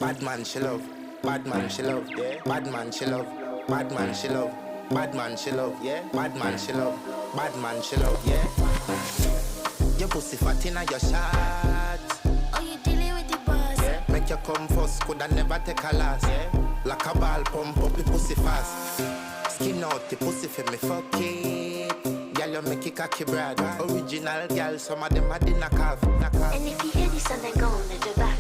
Bad man she love, bad man she love, yeah. Bad man she love, bad man she love, bad man she love, yeah. Bad man she love, bad man she love, yeah. Your pussy fat inna your shot. Oh, you dealing with the boss? Yeah. Make you come first, coulda never take a last. Yeah. Like a ball pump up the pussy fast. Skin out the pussy for me fuck it. Girl you make it cocky brad. Original girl, some of them a dinner calf. And if you hear this song, then go on the back.